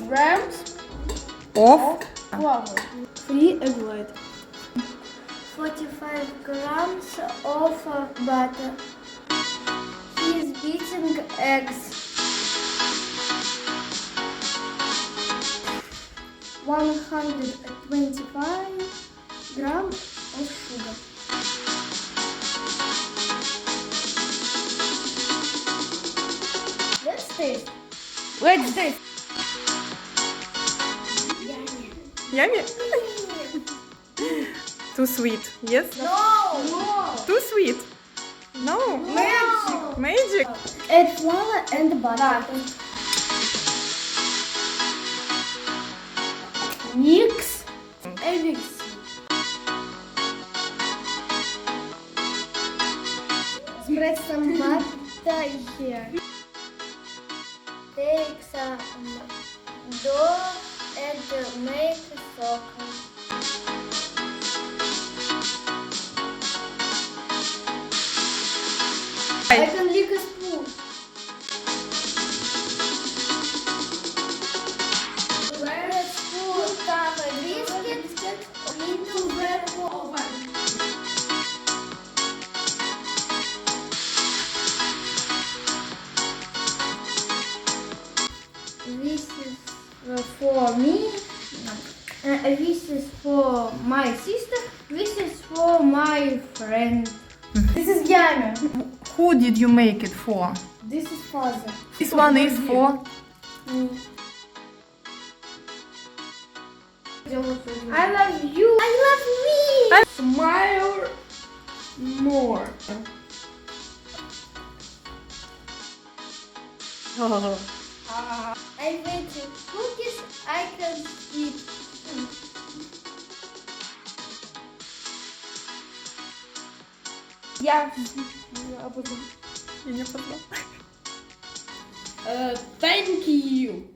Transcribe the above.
grams Of flour. 3 egg white. 45 grams of butter. He is beating eggs. 125 grams of sugar. Let's taste. Let's taste. Yummy? Too sweet. Yes? No! Too sweet. No. Magic! Magic. Add flour and butter. Mix everything. Spread some butter here. Take some dough and make soak. I can lick a spoon. Let's put some biscuit into the oven. This is for me. This is for my sister. This is for my friend. This is yummy. Who did you make it for? This is father. This one is for. I love you. I love me. Smile more. I made you cookies. I can eat. Я Я не познала. Thank you.